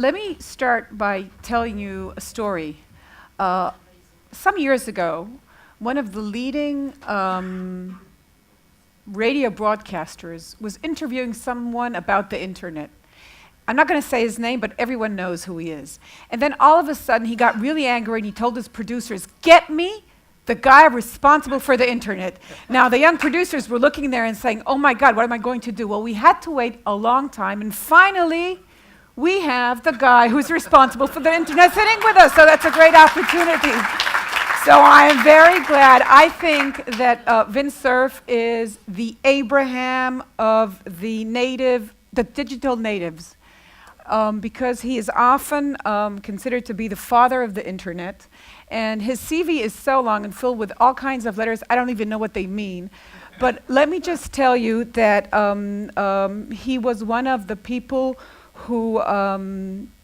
let me start by telling you a story. Some years ago, one of the leading radio broadcasters was interviewing someone about the internet. I'm not going to say his name, but everyone knows who he is. And then all of a sudden, he got really angry and he told his producers, "Get me the guy responsible for the internet." Now, the young producers were looking there and saying, "Oh my God, what am I going to do?" Well, we had to wait a long time, and finally, we have the guy who's responsible for the internet sitting with us, so that's a great opportunity. So I am very glad. I think that Vint Cerf is the Abraham of the digital natives, because he is often considered to be the father of the internet. And his CV is so long and filled with all kinds of letters, I don't even know what they mean. But let me just tell you that he was one of the people who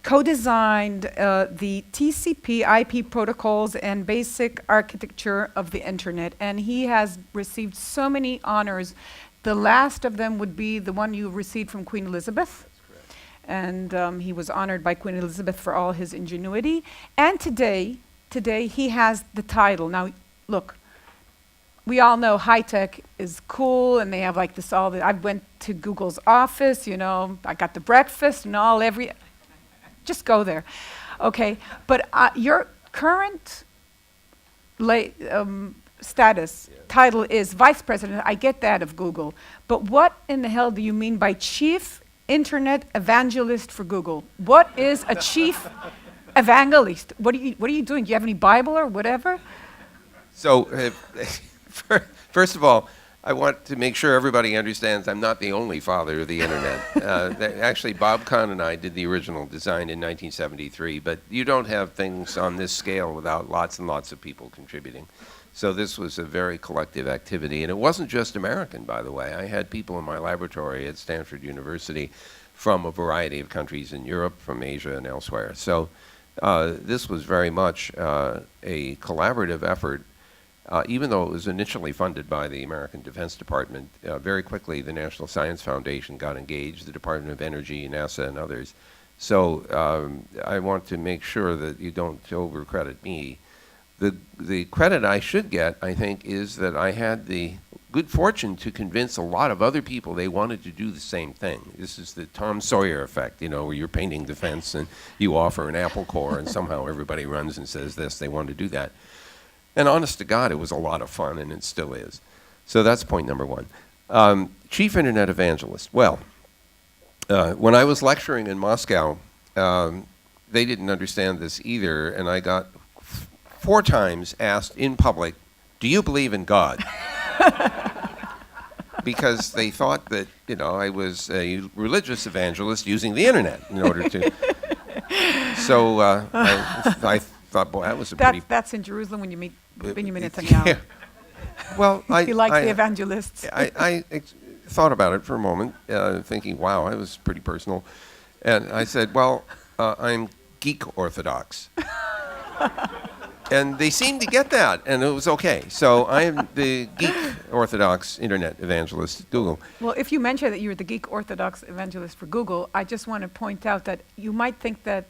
co-designed the TCP IP protocols and basic architecture of the internet. And he has received so many honors. The last of them would be the one you received from Queen Elizabeth. And he was honored by Queen Elizabeth for all his ingenuity. And today he has the title. Now, look, we all know high tech is cool, and they have like this all. I went to Google's office, you know, I got the breakfast and all. Just go there, okay? But your current status title is vice president. I get that of Google, but what in the hell do you mean by chief internet evangelist for Google? What is a chief evangelist? What are you doing? Do you have any Bible or whatever? So, first of all, I want to make sure everybody understands I'm not the only father of the internet. Actually, Bob Kahn and I did the original design in 1973, but you don't have things on this scale without lots and lots of people contributing. So this was a very collective activity, and it wasn't just American, by the way. I had people in my laboratory at Stanford University from a variety of countries in Europe, from Asia, and elsewhere. So this was very much a collaborative effort. Even though it was initially funded by the American Defense Department, very quickly the National Science Foundation got engaged, the Department of Energy, NASA, and others. So I want to make sure that you don't overcredit me. The credit I should get, I think, is that I had the good fortune to convince a lot of other people they wanted to do the same thing. This is the Tom Sawyer effect, you know, where you're painting the fence and you offer an apple core and somehow everybody runs and says this, they want to do that. And honest to God, it was a lot of fun, and it still is. So that's point number one. Chief Internet Evangelist. Well, when I was lecturing in Moscow, they didn't understand this either, and I got 4 times asked in public, "Do you believe in God?" Because they thought that, you know, I was a religious evangelist using the internet in order to. So I thought, boy, that was a pretty. That's in Jerusalem when you meet Benjamin Netanyahu. Yeah. Well, he likes the evangelists. I thought about it for a moment, thinking, wow, that was pretty personal. And I said, well, I'm geek orthodox. And they seemed to get that, and it was okay. So I am the geek orthodox internet evangelist at Google. Well, if you mention that you're the geek orthodox evangelist for Google, I just want to point out that you might think that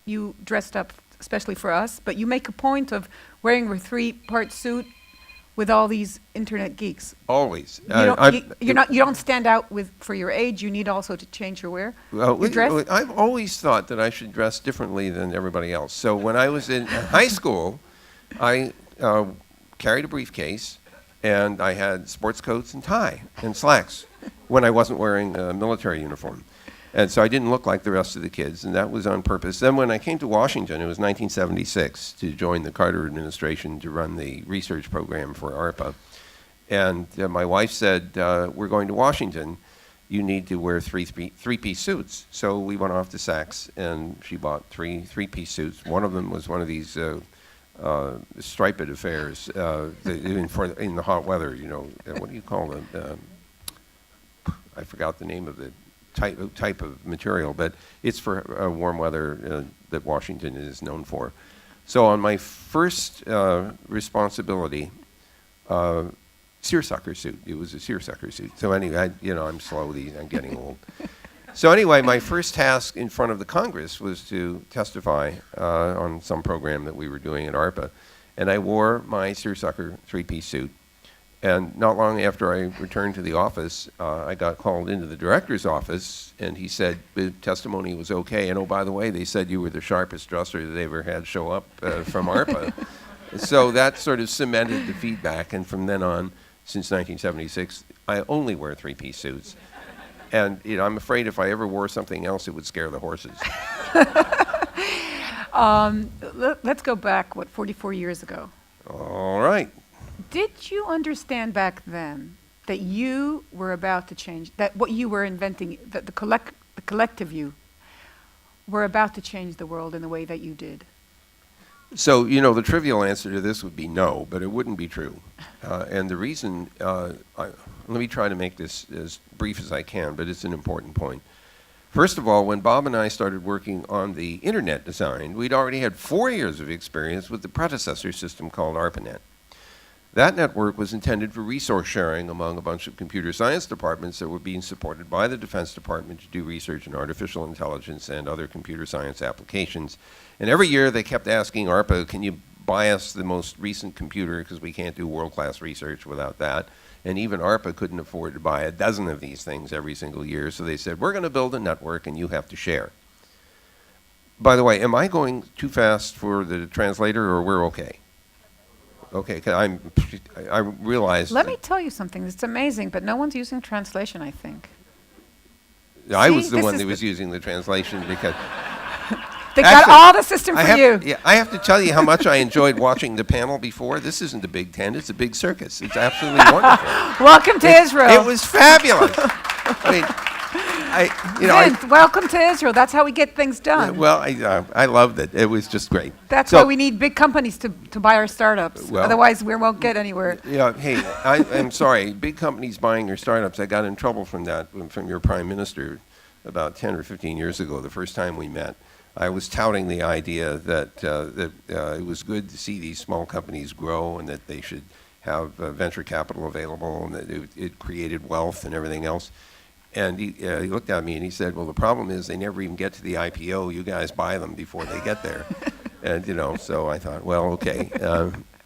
you dressed up especially for us, but you make a point of wearing a 3-part suit with all these internet geeks. Always. You don't stand out for your age. You need also to change your wear. Your dress. I've always thought that I should dress differently than everybody else. So when I was in high school, I carried a briefcase, and I had sports coats and tie and slacks when I wasn't wearing a military uniform. And so I didn't look like the rest of the kids, and that was on purpose. Then when I came to Washington, it was 1976, to join the Carter administration to run the research program for ARPA. And my wife said, we're going to Washington. You need to wear three-piece suits. So we went off to Saks, and she bought three-piece suits. One of them was one of these striped affairs in the hot weather, you know. What do you call them? I forgot the name of the type of material, but it's for warm weather that Washington is known for. So on my first responsibility, seersucker suit. It was a seersucker suit. So anyway, I'm slow. I'm getting old. So anyway, my first task in front of the Congress was to testify on some program that we were doing at ARPA. And I wore my seersucker three-piece suit. And not long after I returned to the office, I got called into the director's office, and he said the testimony was okay. And oh, by the way, they said you were the sharpest dresser that they ever had show up from ARPA. So that sort of cemented the feedback. And from then on, since 1976, I only wear three-piece suits. And I'm afraid if I ever wore something else, it would scare the horses. Let's go back, 44 years ago. All right. Did you understand back then that you were about to change, that what you were inventing, that the collective you, were about to change the world in the way that you did? So, the trivial answer to this would be no, but it wouldn't be true. And the reason, let me try to make this as brief as I can, but it's an important point. First of all, when Bob and I started working on the internet design, we'd already had 4 years of experience with the predecessor system called ARPANET. That network was intended for resource sharing among a bunch of computer science departments that were being supported by the Defense Department to do research in artificial intelligence and other computer science applications. And every year they kept asking ARPA, can you buy us the most recent computer, because we can't do world-class research without that. And even ARPA couldn't afford to buy a dozen of these things every single year, so they said, we're going to build a network and you have to share. By the way, am I going too fast for the translator, or we're okay? Okay, 'cause I realize... Let me tell you something. It's amazing, but no one's using translation, I think. I was the one that was using the translation because... They got all the system for you. Yeah, I have to tell you how much I enjoyed watching the panel before. This isn't the Big Tent, it's a big circus. It's absolutely wonderful. Welcome to Israel. It was fabulous. I mean, Vint, welcome to Israel. That's how we get things done. Well, I loved it. It was just great. That's why we need big companies to buy our startups. Well, otherwise, we won't get anywhere. Yeah, hey, I'm sorry. Big companies buying your startups, I got in trouble from that, from your prime minister about 10 or 15 years ago, the first time we met. I was touting the idea that it was good to see these small companies grow and that they should have venture capital available and that it created wealth and everything else. And he looked at me and he said, well, the problem is they never even get to the IPO. You guys buy them before they get there. And, so I thought, well, okay,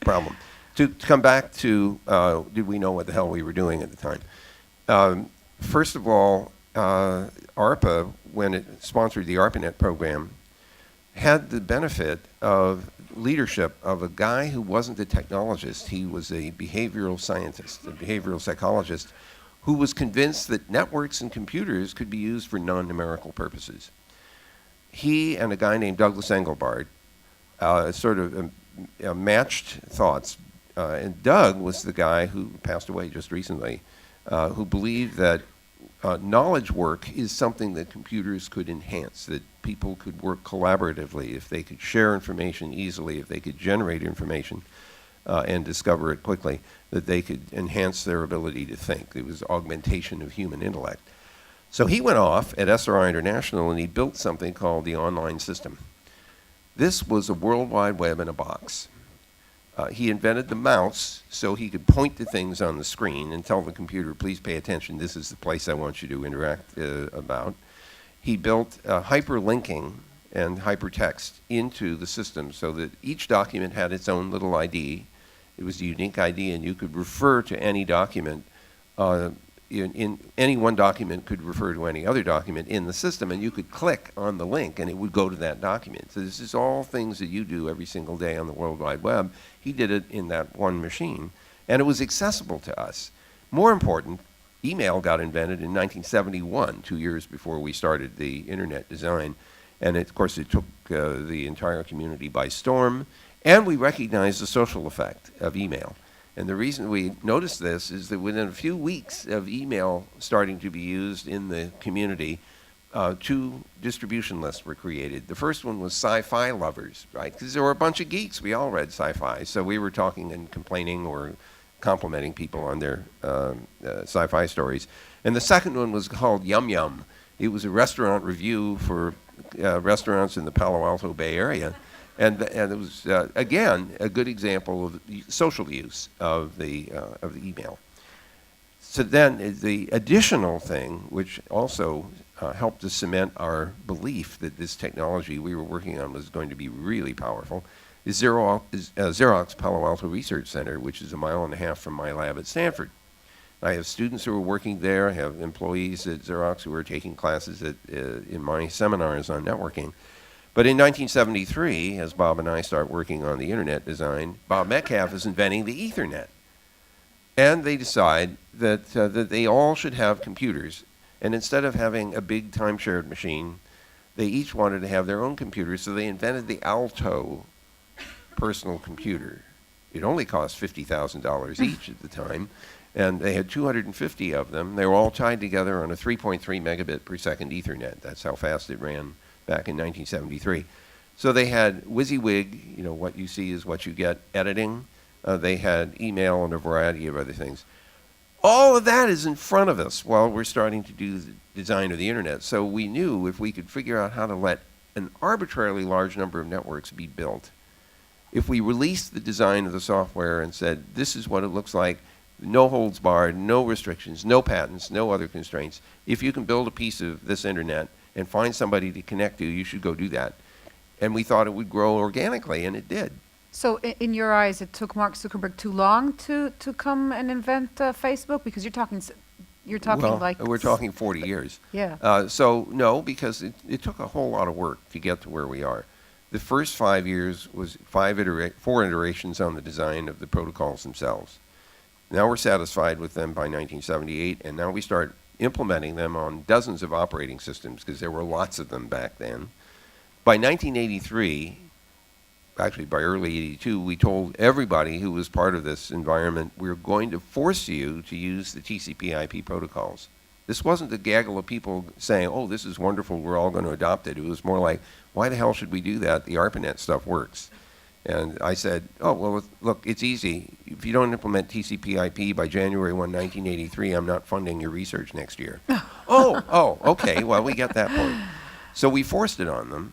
problem. To come back to, did we know what the hell we were doing at the time? First of all, ARPA, when it sponsored the ARPANET program, had the benefit of leadership of a guy who wasn't a technologist. He was a behavioral scientist, a behavioral psychologist, who was convinced that networks and computers could be used for non-numerical purposes. He and a guy named Douglas Engelbart sort of matched thoughts. And Doug was the guy who passed away just recently, who believed that knowledge work is something that computers could enhance, that people could work collaboratively, if they could share information easily, if they could generate information and discover it quickly, that they could enhance their ability to think. It was augmentation of human intellect. So he went off at SRI International and he built something called the online system. This was a World Wide Web in a box. He invented the mouse so he could point to things on the screen and tell the computer, please pay attention, this is the place I want you to interact about. He built hyperlinking and hypertext into the system so that each document had its own little ID. It was a unique ID, and you could refer to any document. In any one document could refer to any other document in the system, and you could click on the link and it would go to that document. So this is all things that you do every single day on the World Wide Web. He did it in that one machine, and it was accessible to us. More important, email got invented in 1971, 2 years before we started the internet design, and of course it took the entire community by storm, and we recognized the social effect of email. And the reason we noticed this is that within a few weeks of email starting to be used in the community, 2 distribution lists were created. The first one was sci-fi lovers, right? Because there were a bunch of geeks. We all read sci-fi. So we were talking and complaining or complimenting people on their sci-fi stories. And the second one was called Yum Yum. It was a restaurant review for restaurants in the Palo Alto Bay Area. And it was, again, a good example of social use of the email. So then the additional thing, which also helped to cement our belief that this technology we were working on was going to be really powerful, is Xerox Palo Alto Research Center, which is 1.5 miles from my lab at Stanford. I have students who are working there. I have employees at Xerox who are taking classes in my seminars on networking. But in 1973, as Bob and I start working on the internet design, Bob Metcalfe is inventing the Ethernet. And they decide that they all should have computers. And instead of having a big time-shared machine, they each wanted to have their own computer, so they invented the Alto personal computer. It only cost $50,000 each at the time, and they had 250 of them. They were all tied together on a 3.3 megabit per second Ethernet. That's how fast it ran back in 1973. So they had WYSIWYG, you know, what you see is what you get, editing. They had email and a variety of other things. All of that is in front of us while we're starting to do the design of the internet. So we knew if we could figure out how to let an arbitrarily large number of networks be built, if we released the design of the software and said, this is what it looks like, no holds barred, no restrictions, no patents, no other constraints. If you can build a piece of this internet and find somebody to connect to, you should go do that. And we thought it would grow organically, and it did. So in your eyes, it took Mark Zuckerberg too long to come and invent Facebook? Because you're talking Well, like... we're talking 40 years. Yeah. So no, because it took a whole lot of work to get to where we are. The first 5 years was 4 iterations on the design of the protocols themselves. Now we're satisfied with them by 1978, and now we start implementing them on dozens of operating systems, because there were lots of them back then. By 1983, actually by early 82, we told everybody who was part of this environment, we're going to force you to use the TCP/IP protocols. This wasn't a gaggle of people saying, oh, this is wonderful, we're all going to adopt it. It was more like, why the hell should we do that? The ARPANET stuff works. And I said, oh, well, look, it's easy. If you don't implement TCP/IP by January 1, 1983, I'm not funding your research next year. Oh, okay, well, we get that point. So we forced it on them.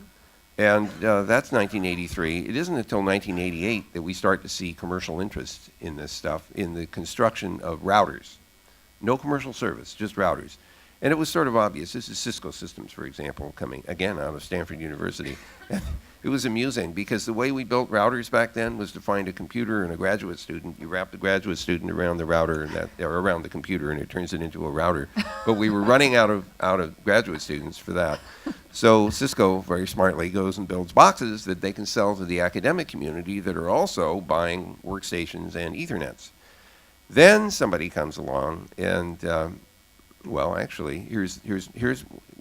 And that's 1983. It isn't until 1988 that we start to see commercial interest in this stuff, in the construction of routers. No commercial service, just routers. And it was sort of obvious. This is Cisco Systems, for example, coming, again, out of Stanford University. It was amusing, because the way we built routers back then was to find a computer and a graduate student. You wrap the graduate student around the router, or around the computer, and it turns it into a router. But we were running out of graduate students for that. So Cisco, very smartly, goes and builds boxes that they can sell to the academic community that are also buying workstations and Ethernets. Then somebody comes along and, well, actually, here's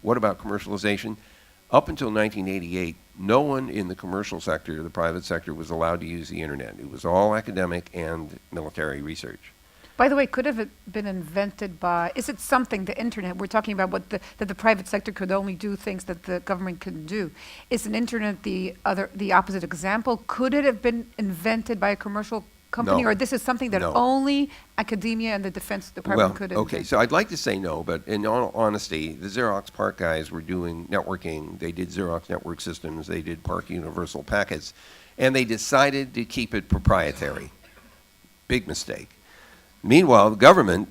what about commercialization? Up until 1988, no one in the commercial sector, the private sector, was allowed to use the internet. It was all academic and military research. By the way, could have it been invented by, is it something, the internet, we're talking about that the private sector could only do things that the government couldn't do. Is an internet the opposite example? Could it have been invented by a commercial company? No. Or this is something that No. only academia and the Defense Department could invent? Okay, so I'd like to say no, but in all honesty, the Xerox PARC guys were doing networking. They did Xerox Network Systems. They did PARC Universal Packets. And they decided to keep it proprietary. Big mistake. Meanwhile, the government,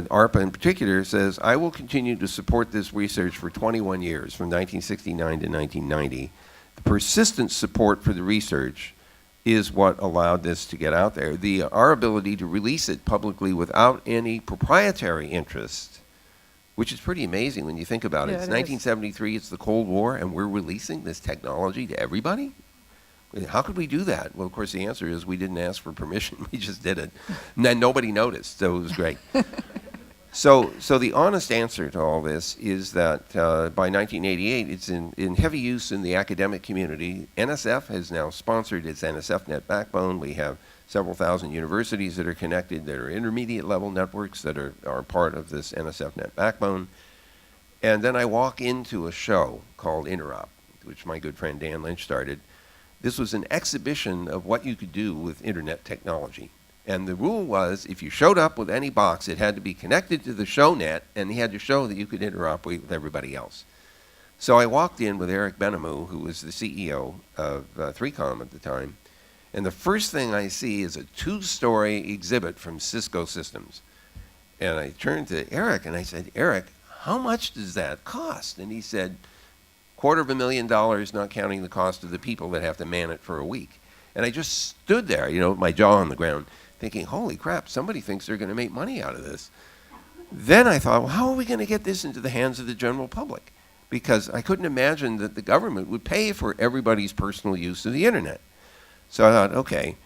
ARPA in particular, says, I will continue to support this research for 21 years, from 1969 to 1990. The persistent support for the research is what allowed this to get out there. Our ability to release it publicly without any proprietary interest, which is pretty amazing when you think about it. Yeah, It's it 1973, it's the Cold War, and we're releasing this technology to everybody? How could we do that? Well, of course, the answer is we didn't ask for permission. We just did it. And then nobody noticed, so it was great. So the honest answer to all this is that by 1988, it's in heavy use in the academic community. NSF has now sponsored its NSFnet backbone. We have several thousand universities that are connected, that are intermediate level networks that are part of this NSFnet backbone. And then I walk into a show called Interop, which my good friend Dan Lynch started. This was an exhibition of what you could do with internet technology. And the rule was, if you showed up with any box, it had to be connected to the show net, and he had to show that you could interoperate with everybody else. So I walked in with Eric Benamou, who was the CEO of 3Com at the time, and the first thing I see is a 2-story exhibit from Cisco Systems. And I turned to Eric and I said, Eric, how much does that cost? And he said, $250,000, not counting the cost of the people that have to man it for a week. And I just stood there, with my jaw on the ground, thinking, holy crap, somebody thinks they're going to make money out of this. Then I thought, well, how are we going to get this into the hands of the general public? Because I couldn't imagine that the government would pay for everybody's personal use of the internet. So I thought, okay,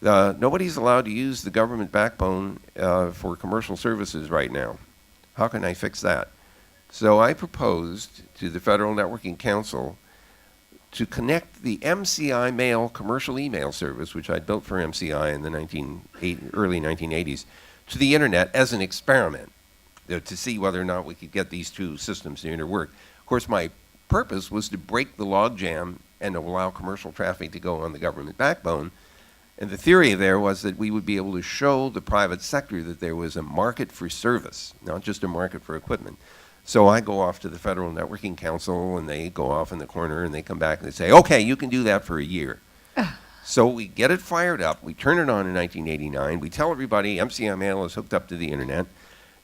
nobody's allowed to use the government backbone for commercial services right now. How can I fix that? So I proposed to the Federal Networking Council to connect the MCI mail commercial email service, which I built for MCI in the early 1980s, to the internet as an experiment to see whether or not we could get these two systems to interwork. Of course, my purpose was to break the logjam and to allow commercial traffic to go on the government backbone. And the theory there was that we would be able to show the private sector that there was a market for service, not just a market for equipment. So I go off to the Federal Networking Council, and they go off in the corner, and they come back and they say, okay, you can do that for a year. So we get it fired up. We turn it on in 1989. We tell everybody MCI mail is hooked up to the internet.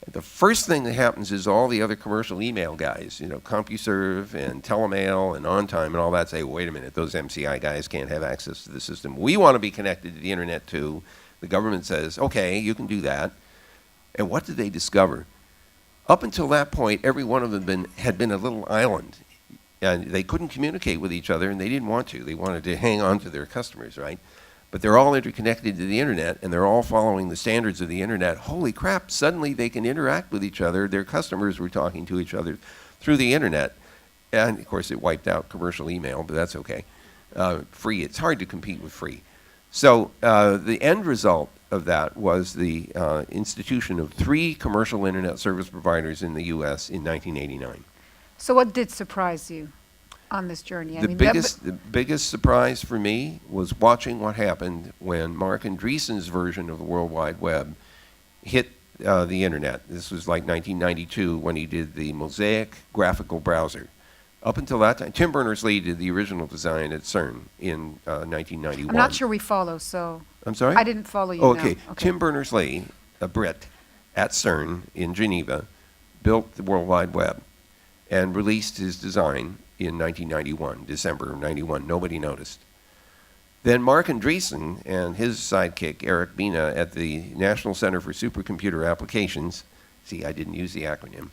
And the first thing that happens is all the other commercial email guys, CompuServe and Telemail and OnTime and all that say, wait a minute, those MCI guys can't have access to the system. We want to be connected to the internet too. The government says, okay, you can do that. And what did they discover? Up until that point, every one of them had been a little island. And they couldn't communicate with each other, and they didn't want to. They wanted to hang on to their customers, right? But they're all interconnected to the internet, and they're all following the standards of the internet. Holy crap, suddenly they can interact with each other. Their customers were talking to each other through the internet. And, of course, it wiped out commercial email, but that's okay. Free, it's hard to compete with free. So the end result of that was the institution of 3 commercial internet service providers in the U.S. in 1989. So what did surprise you on this journey? The biggest surprise for me was watching what happened when Mark Andreessen's version of the World Wide Web hit the internet. This was like 1992 when he did the Mosaic graphical browser. Up until that time, Tim Berners-Lee did the original design at CERN in 1991. I'm not sure we follow, so... I'm sorry? I didn't follow you. Okay. No. Okay. Tim Berners-Lee, a Brit, at CERN in Geneva, built the World Wide Web and released his design in 1991, December of 91. Nobody noticed. Then Mark Andreessen and his sidekick, Eric Bina, at the National Center for Supercomputer Applications, see, I didn't use the acronym.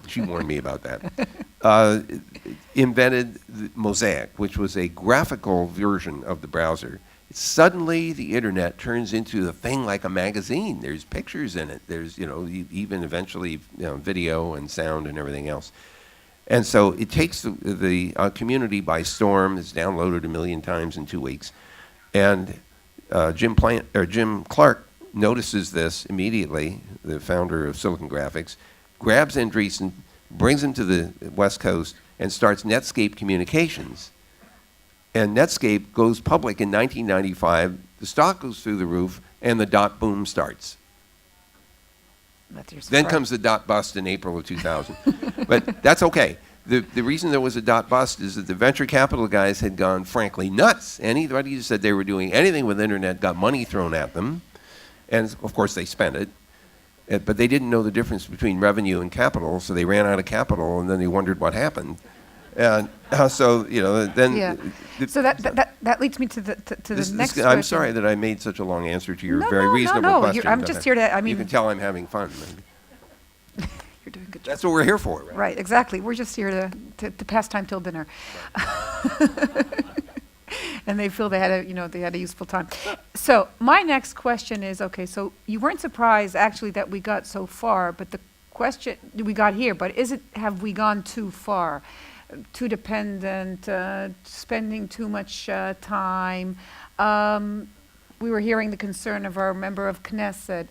She warned me about that. Invented the Mosaic, which was a graphical version of the browser. Suddenly, the internet turns into a thing like a magazine. There's pictures in it. There's, even eventually, video and sound and everything else. And so it takes the community by storm. It's downloaded 1 million times in 2 weeks. And Jim Clark notices this immediately, the founder of Silicon Graphics, grabs Andreessen, brings him to the West Coast, and starts Netscape Communications. And Netscape goes public in 1995. The stock goes through the roof, and the dot boom starts. Then comes the dot bust in April of 2000. But that's okay. The reason there was a dot bust is that the venture capital guys had gone, frankly, nuts. Anybody who said they were doing anything with internet got money thrown at them. And, of course, they spent it. But they didn't know the difference between revenue and capital, so they ran out of capital, and then they wondered what happened. And so, then... Yeah. So that leads me to the next question. I'm sorry that I made such a long answer to your very reasonable question. I'm just here to, you can tell I'm having fun. You're doing a good job. That's what we're here for, right? Right, exactly. We're just here to pass time till dinner. And they feel they had a useful time. So my next question is, okay, so you weren't surprised actually that we got so far, but the question we got here, but have we gone too far? Too dependent, spending too much time. We were hearing the concern of our member of Knesset.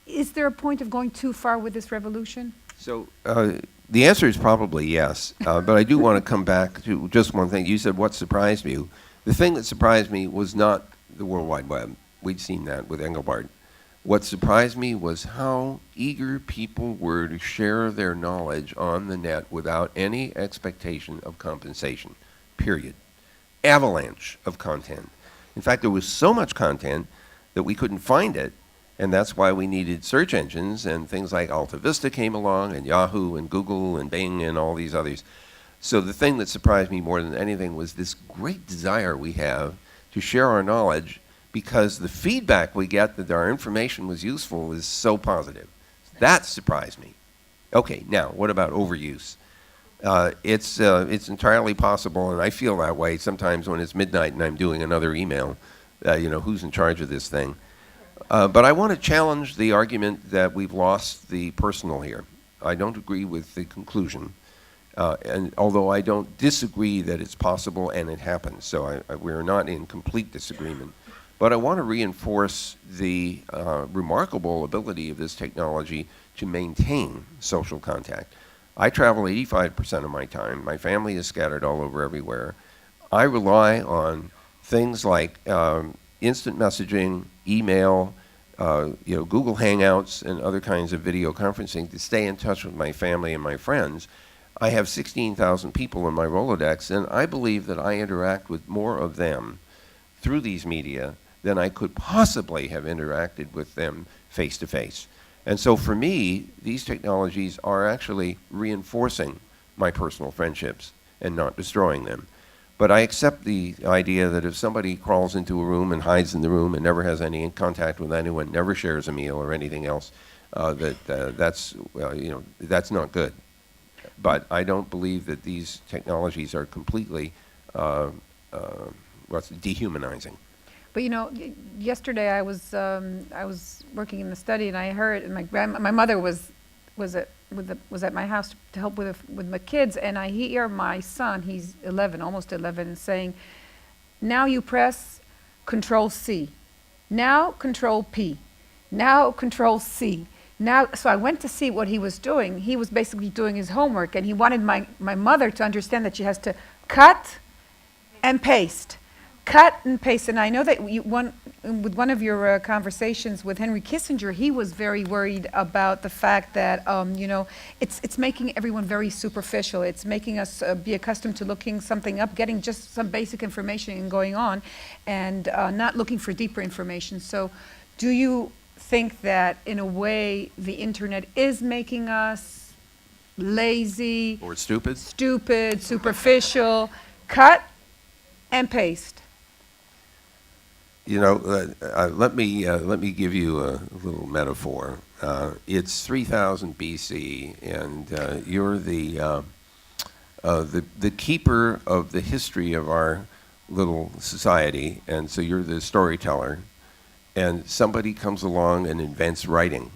Is there a point of going too far with this revolution? So the answer is probably yes, but I do want to come back to just one thing. You said what surprised you. The thing that surprised me was not the World Wide Web. We'd seen that with Engelbart. What surprised me was how eager people were to share their knowledge on the net without any expectation of compensation, period. Avalanche of content. In fact, there was so much content that we couldn't find it, And that's why we needed search engines, and things like Alta Vista came along, and Yahoo and Google and Bing and all these others. So the thing that surprised me more than anything was this great desire we have to share our knowledge, because the feedback we get that our information was useful is so positive. That surprised me. Okay, now, what about overuse? It's entirely possible, and I feel that way sometimes when it's midnight and I'm doing another email, who's in charge of this thing? But I want to challenge the argument that we've lost the personal here. I don't agree with the conclusion, and although I don't disagree that it's possible and it happens, so we're not in complete disagreement. But I want to reinforce the remarkable ability of this technology to maintain social contact. I travel 85% of my time. My family is scattered all over everywhere. I rely on things like instant messaging, email, Google Hangouts, and other kinds of video conferencing to stay in touch with my family and my friends. I have 16,000 people in my Rolodex, and I believe that I interact with more of them through these media than I could possibly have interacted with them face to face. And so for me, these technologies are actually reinforcing my personal friendships and not destroying them. But I accept the idea that if somebody crawls into a room and hides in the room and never has any contact with anyone, never shares a meal or anything else, that's not good. But I don't believe that these technologies are completely dehumanizing. But yesterday I was working in the study, and I heard, and my mother was at my house to help with my kids, and I hear my son, he's 11, almost 11, saying, "Now you press Control C, now Control P, now Control C." Now, so I went to see what he was doing. He was basically doing his homework, and he wanted my mother to understand that she has to cut and paste. Cut and paste. And I know that with one of your conversations with Henry Kissinger, he was very worried about the fact that it's making everyone very superficial. It's making us be accustomed to looking something up, getting just some basic information and going on, and not looking for deeper information. So do you think that in a way the internet is making us lazy Or stupid? Superficial? Cut and paste. Let me give you a little metaphor. It's 3000 BC, and you're the keeper of the history of our little society, and so you're the storyteller. And somebody comes along and invents writing,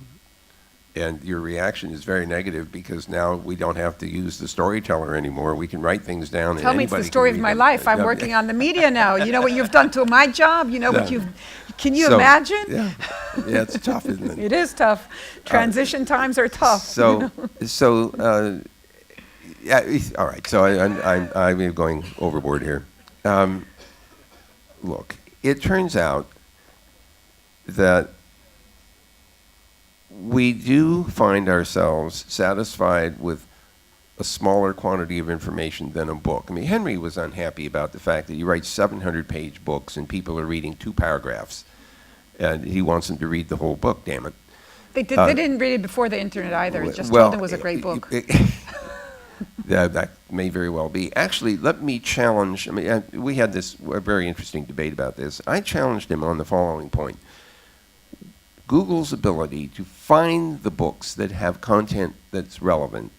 and your reaction is very negative because now we don't have to use the storyteller anymore. We can write things down. Tell me, it's the story of my life. I'm working on the media now. You know what you've done to my job? Can you imagine? Yeah, it's tough, isn't it? It is tough. Transition times are tough. All right. So I'm going overboard here. Look, it turns out that we do find ourselves satisfied with a smaller quantity of information than a book. I mean, Henry was unhappy about the fact that you write 700-page books and people are reading 2 paragraphs, and he wants them to read the whole book, damn it. They didn't read it before the internet either. It just told them it was a great book. That may very well be. Actually, let me challenge, we had a very interesting debate about this. I challenged him on the following point. Google's ability to find the books that have content that's relevant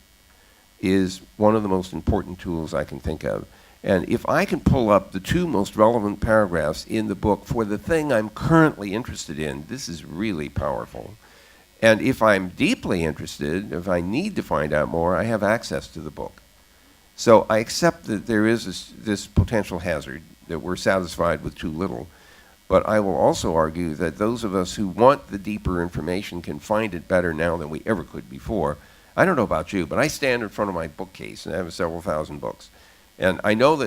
is one of the most important tools I can think of. And if I can pull up the 2 most relevant paragraphs in the book for the thing I'm currently interested in, this is really powerful. And if I'm deeply interested, if I need to find out more, I have access to the book. So I accept that there is this potential hazard, that we're satisfied with too little. But I will also argue that those of us who want the deeper information can find it better now than we ever could before. I don't know about you, but I stand in front of my bookcase and I have several thousand books. And I know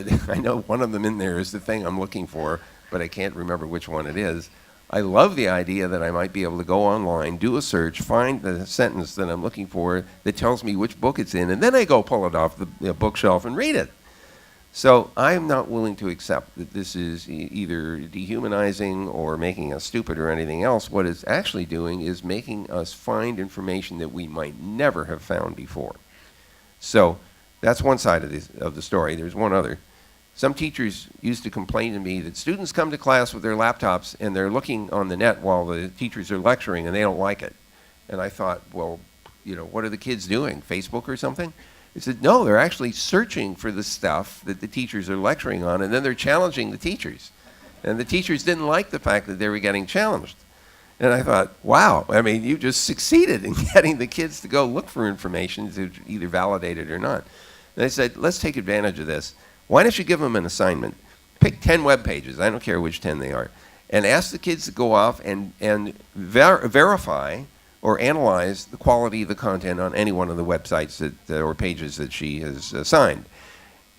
one of them in there is the thing I'm looking for, but I can't remember which one it is. I love the idea that I might be able to go online, do a search, find the sentence that I'm looking for that tells me which book it's in, and then I go pull it off the bookshelf and read it. So I'm not willing to accept that this is either dehumanizing or making us stupid or anything else. What it's actually doing is making us find information that we might never have found before. So that's one side of the story. There's one other. Some teachers used to complain to me that students come to class with their laptops and they're looking on the net while the teachers are lecturing and they don't like it. And I thought, well, what are the kids doing? Facebook or something? They said, no, they're actually searching for the stuff that the teachers are lecturing on, and then they're challenging the teachers. And the teachers didn't like the fact that they were getting challenged. And I thought, wow, I mean, you just succeeded in getting the kids to go look for information to either validate it or not. And I said, let's take advantage of this. Why don't you give them an assignment? Pick 10 web pages, I don't care which 10 they are, and ask the kids to go off and verify or analyze the quality of the content on any one of the websites or pages that she has assigned.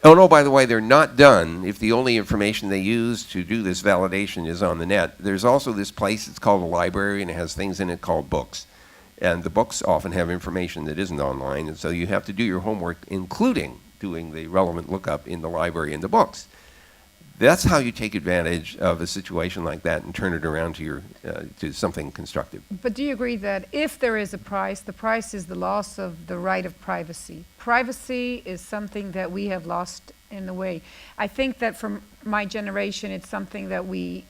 Oh, no, by the way, they're not done if the only information they use to do this validation is on the net. There's also this place, it's called a library, and it has things in it called books. And the books often have information that isn't online, and so you have to do your homework, including doing the relevant lookup in the library in the books. That's how you take advantage of a situation like that and turn it around to something constructive. But do you agree that if there is a price, the price is the loss of the right of privacy? Privacy is something that we have lost in a way. I think that from my generation, it's something that we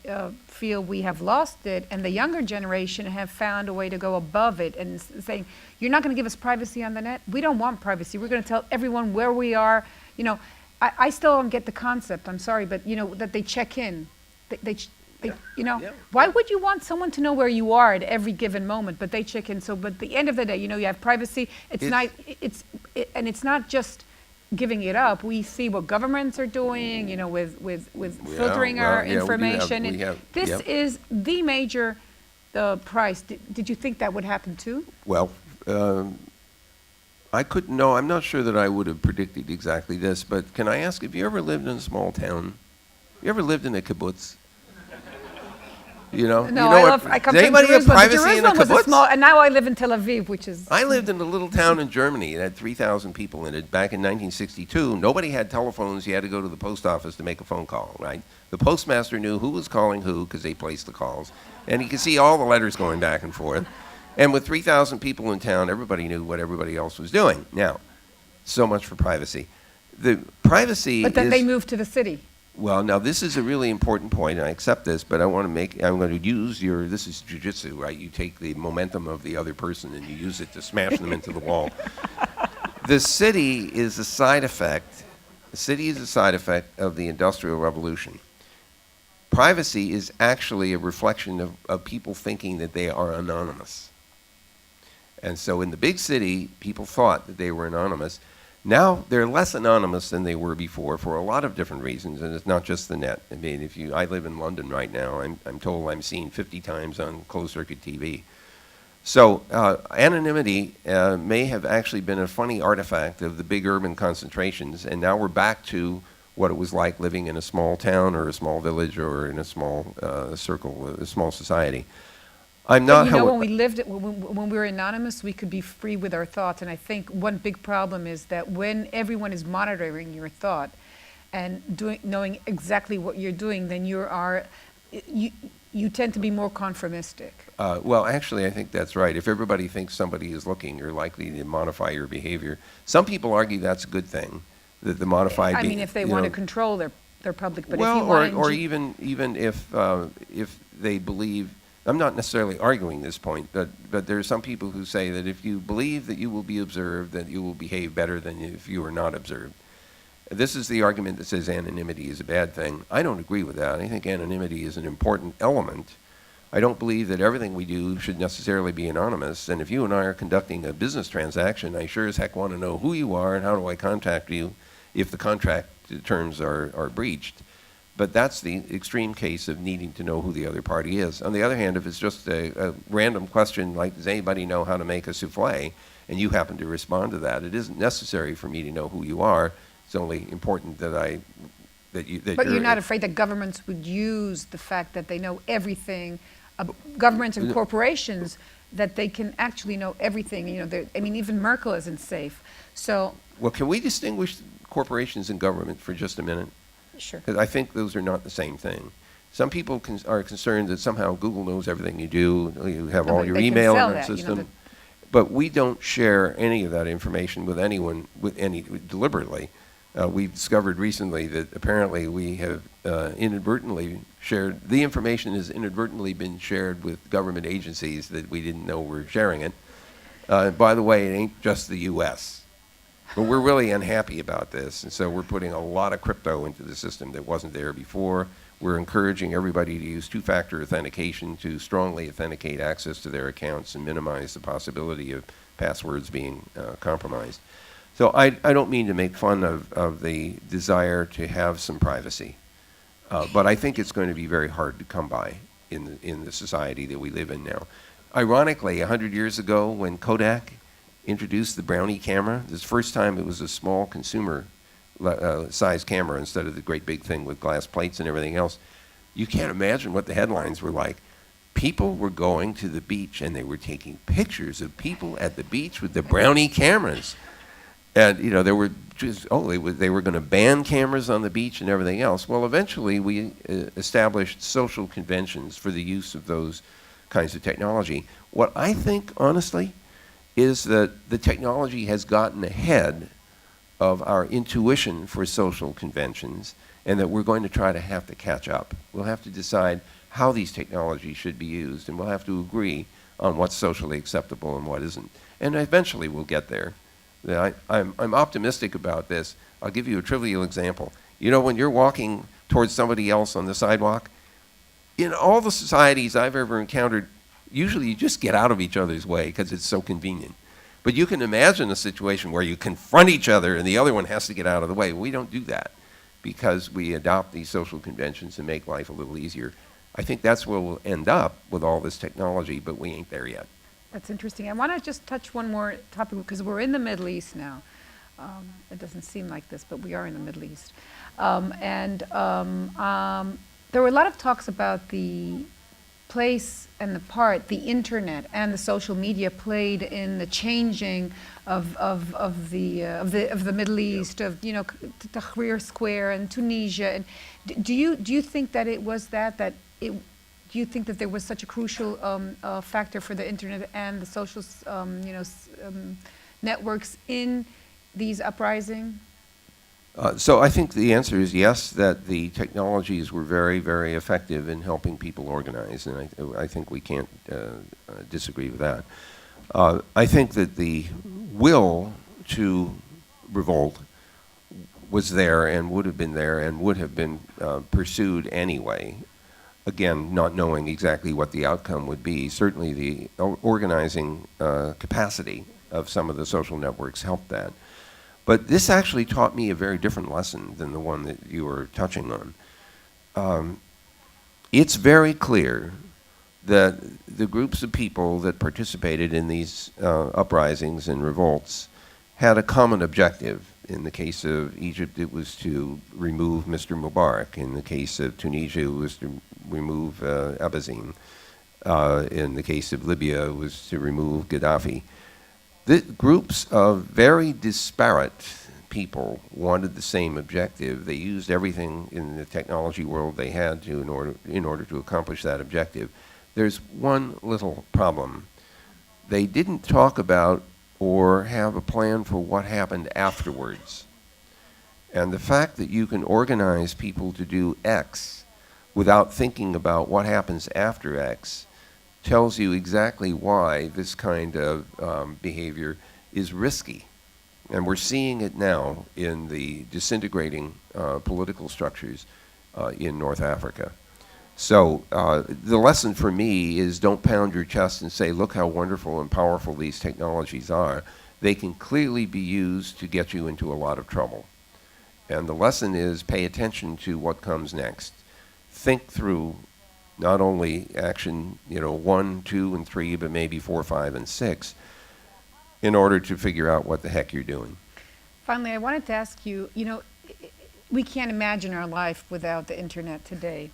feel we have lost it, and the younger generation have found a way to go above it and saying, you're not going to give us privacy on the net? We don't want privacy. We're going to tell everyone where we are. I still don't get the concept, I'm sorry, but that they check in. Why would you want someone to know where you are at every given moment, but they check in? So, but at the end of the day, you have privacy. It's not just giving it up. We see what governments are doing, with filtering our information. This is the major price. Did you think that would happen too? Well, I couldn't know. I'm not sure that I would have predicted exactly this, but can I ask, have you ever lived in a small town? You ever lived in a kibbutz? No, I come from Jerusalem, but Jerusalem was a small, and now I live in Tel Aviv, which is... I lived in a little town in Germany. It had 3,000 people in it back in 1962. Nobody had telephones. You had to go to the post office to make a phone call, right? The postmaster knew who was calling who because they placed the calls, and he could see all the letters going back and forth. And with 3,000 people in town, everybody knew what everybody else was doing. Now, so much for privacy. The privacy But then they moved to the city. Well, now this is a really important point, and I accept this, but I'm going to use this is jujitsu, right? You take the momentum of the other person and you use it to smash them into the wall. The city is a side effect. The city is a side effect of the Industrial Revolution. Privacy is actually a reflection of people thinking that they are anonymous. And so in the big city, people thought that they were anonymous. Now they're less anonymous than they were before for a lot of different reasons, and it's not just the net. I mean, I live in London right now. I'm told I'm seen 50 times on closed-circuit TV. So anonymity may have actually been a funny artifact of the big urban concentrations, and now we're back to what it was like living in a small town or a small village or in a small circle, a small society. I'm not. When we were anonymous, we could be free with our thoughts. And I think one big problem is that when everyone is monitoring your thought and knowing exactly what you're doing, then you tend to be more conformistic. Well, actually, I think that's right. If everybody thinks somebody is looking, you're likely to modify your behavior. Some people argue that's a good thing, that the modified. I mean, if they want to control their public, but well, if you want or even if they believe. I'm not necessarily arguing this point, but there are some people who say that if you believe that you will be observed, that you will behave better than if you are not observed. This is the argument that says anonymity is a bad thing. I don't agree with that. I think anonymity is an important element. I don't believe that everything we do should necessarily be anonymous. And if you and I are conducting a business transaction, I sure as heck want to know who you are and how do I contact you if the contract terms are breached. But that's the extreme case of needing to know who the other party is. On the other hand, if it's just a random question like, does anybody know how to make a souffle, and you happen to respond to that, it isn't necessary for me to know who you are. It's only important that But you're not afraid that governments would use the fact that they know everything, governments and corporations, that they can actually know everything. Even Merkel isn't safe. So. Well, can we distinguish corporations and government for just a minute? Sure. Because I think those are not the same thing. Some people are concerned that somehow Google knows everything you do. You have No, all but your they can email sell in that that, system. But we don't share any of that information with anyone deliberately. We've discovered recently that apparently we have inadvertently shared, the information has inadvertently been shared with government agencies that we didn't know were sharing it. By the way, it ain't just the U.S. But we're really unhappy about this, and so we're putting a lot of crypto into the system that wasn't there before. We're encouraging everybody to use two-factor authentication to strongly authenticate access to their accounts and minimize the possibility of passwords being compromised. So I don't mean to make fun of the desire to have some privacy, but I think it's going to be very hard to come by in the society that we live in now. Ironically, 100 years ago when Kodak introduced the Brownie camera, this first time it was a small consumer size camera instead of the great big thing with glass plates and everything else. You can't imagine what the headlines were like. People were going to the beach and they were taking pictures of people at the beach with the Brownie cameras. And, you know, they were going to ban cameras on the beach and everything else. Well, eventually we established social conventions for the use of those kinds of technology. What I think, honestly, is that the technology has gotten ahead of our intuition for social conventions, and that we're going to have to catch up. We'll have to decide how these technologies should be used, and we'll have to agree on what's socially acceptable and what isn't. And eventually we'll get there. I'm optimistic about this. I'll give you a trivial example. You know, when you're walking towards somebody else on the sidewalk, in all the societies I've ever encountered, usually you just get out of each other's way because it's so convenient. But you can imagine a situation where you confront each other and the other one has to get out of the way. We don't do that because we adopt these social conventions and make life a little easier. I think that's where we'll end up with all this technology, but we ain't there yet. That's interesting. I want to just touch one more topic because we're in the Middle East now. It doesn't seem like this, but we are in the Middle East. There were a lot of talks about the place and the part the internet and the social media played in the changing of the Middle East, of, you know, Tahrir Square and Tunisia. And do you think that it was do you think that there was such a crucial factor for the internet and the social networks in these uprisings? So I think the answer is yes, that the technologies were very, very effective in helping people organize, and I think we can't disagree with that. I think that the will to revolt was there and would have been there and would have been pursued anyway. Again, not knowing exactly what the outcome would be. Certainly the organizing capacity of some of the social networks helped that. But this actually taught me a very different lesson than the one that you were touching on. It's very clear that the groups of people that participated in these uprisings and revolts had a common objective. In the case of Egypt, it was to remove Mr. Mubarak. In the case of Tunisia, it was to remove Abazzin. In the case of Libya, it was to remove Gaddafi. The groups of very disparate people wanted the same objective. They used everything in the technology world they had to in order to accomplish that objective. There's one little problem. They didn't talk about or have a plan for what happened afterwards. And the fact that you can organize people to do X without thinking about what happens after X tells you exactly why this kind of behavior is risky. And we're seeing it now in the disintegrating political structures in North Africa. So the lesson for me is don't pound your chest and say, look how wonderful and powerful these technologies are. They can clearly be used to get you into a lot of trouble. And the lesson is pay attention to what comes next. Think through not only action, 1, 2, and 3, but maybe 4, 5, and 6, in order to figure out what the heck you're doing. Finally, I wanted to ask you, we can't imagine our life without the internet today.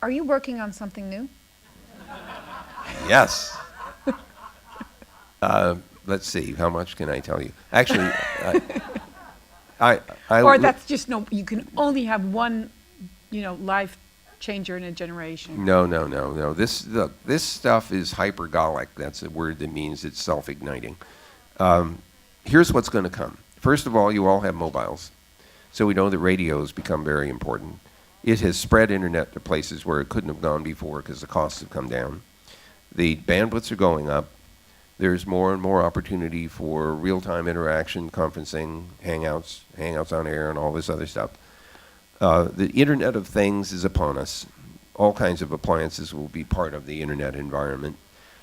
Are you working on something new? Yes. Let's see, how much can I tell you? Actually, I Or would- that's just no, you can only have one, life changer in a generation. No. This stuff is hypergolic. That's a word that means it's self-igniting. Here's what's going to come. First of all, you all have mobiles. So we know that radio's become very important. It has spread internet to places where it couldn't have gone before because the costs have come down. The bandwidths are going up. There's more and more opportunity for real-time interaction, conferencing, hangouts on air, and all this other stuff. The Internet of Things is upon us. All kinds of appliances will be part of the internet environment.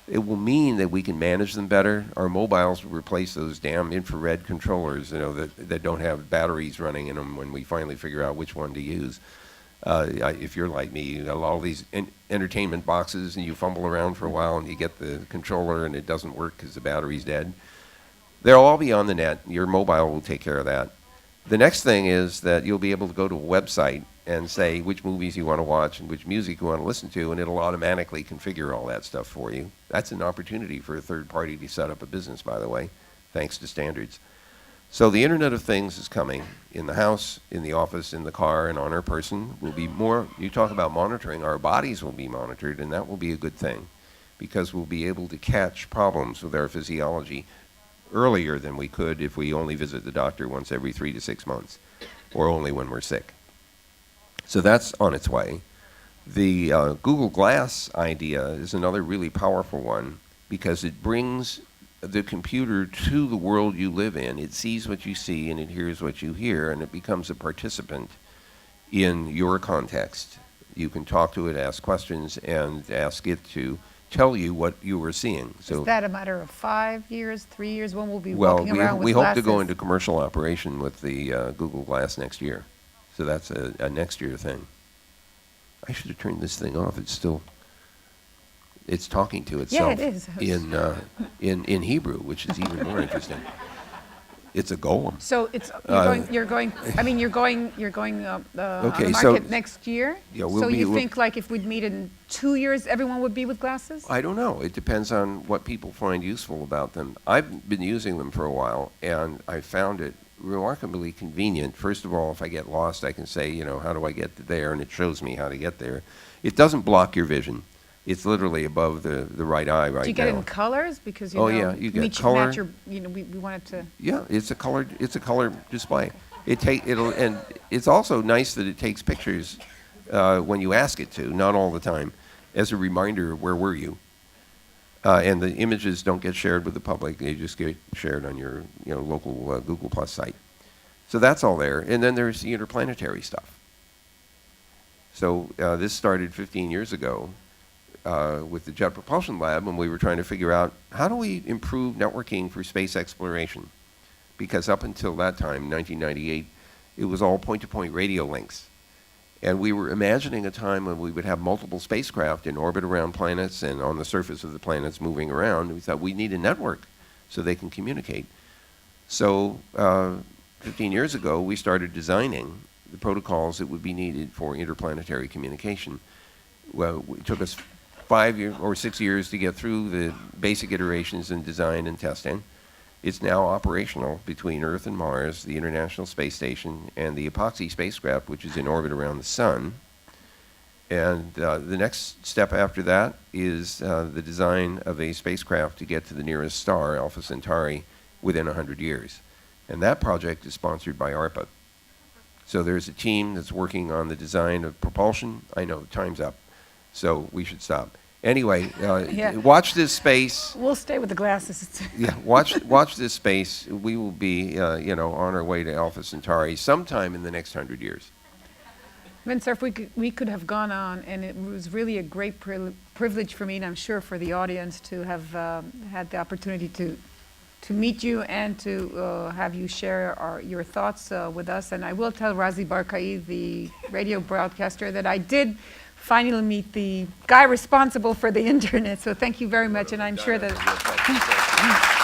It will mean that we can manage them better. Our mobiles will replace those damn infrared controllers, that don't have batteries running in them when we finally figure out which one to use. If you're like me, you have all these entertainment boxes and you fumble around for a while and you get the controller and it doesn't work because the battery's dead. They'll all be on the net. Your mobile will take care of that. The next thing is that you'll be able to go to a website and say which movies you want to watch and which music you want to listen to, and it'll automatically configure all that stuff for you. That's an opportunity for a third party to set up a business, by the way, thanks to standards. So the Internet of Things is coming in the house, in the office, in the car, and on our person. Will be more, you talk about monitoring, our bodies will be monitored, and that will be a good thing because we'll be able to catch problems with our physiology earlier than we could if we only visit the doctor once every 3 to 6 months or only when we're sick. So that's on its way. The Google Glass idea is another really powerful one because it brings the computer to the world you live in. It sees what you see and it hears what you hear, and it becomes a participant in your context. You can talk to it, ask questions, and ask it to tell you what you were seeing. So Is that a matter of 5 years, 3 years, when we'll be well, walking around with we hope glasses? to go into commercial operation with the Google Glass next year. So that's a next year thing. I should have turned this thing off. It's talking to itself. Yeah, it is. in Hebrew, which is even more interesting. It's a golem. So you're going on Okay, the so- market next year? Yeah, we'll so be- you we'll- think like if we'd meet in 2 years, everyone would be with glasses? I don't know. It depends on what people find useful about them. I've been using them for a while, and I found it remarkably convenient. First of all, if I get lost, I can say, how do I get there, and it shows me how to get there. It doesn't block your vision. It's literally above the right eye right now. Do you get it in colors? Because Oh, yeah, you get color. match your, we wanted to. Yeah, it's a color display. And it's also nice that it takes pictures when you ask it to, not all the time, as a reminder of where were you. And the images don't get shared with the public; they just get shared on your local Google Plus site. So that's all there. And then there's the interplanetary stuff. So this started 15 years ago with the Jet Propulsion Lab when we were trying to figure out how do we improve networking for space exploration. Because up until that time, 1998, it was all point-to-point radio links. And we were imagining a time when we would have multiple spacecraft in orbit around planets and on the surface of the planets moving around. We thought we need a network so they can communicate. So 15 years ago, we started designing the protocols that would be needed for interplanetary communication. Well, it took us 5 or 6 years to get through the basic iterations in design and testing. It's now operational between Earth and Mars, the International Space Station, and the Epoxy spacecraft, which is in orbit around the Sun. And the next step after that is the design of a spacecraft to get to the nearest star, Alpha Centauri, within 100 years. And that project is sponsored by ARPA. So there's a team that's working on the design of propulsion. I know, time's up, so we should stop. Anyway, watch this space. We'll stay with the glasses. Yeah, watch this space. We will be, on our way to Alpha Centauri sometime in the next 100 years. Vint Cerf, we could have gone on, and it was really a great privilege for me, and I'm sure for the audience, to have had the opportunity to meet you and to have you share your thoughts with us. And I will tell Razi Barkai, the radio broadcaster, that I did finally meet the guy responsible for the internet. So thank you very much, and I'm sure that.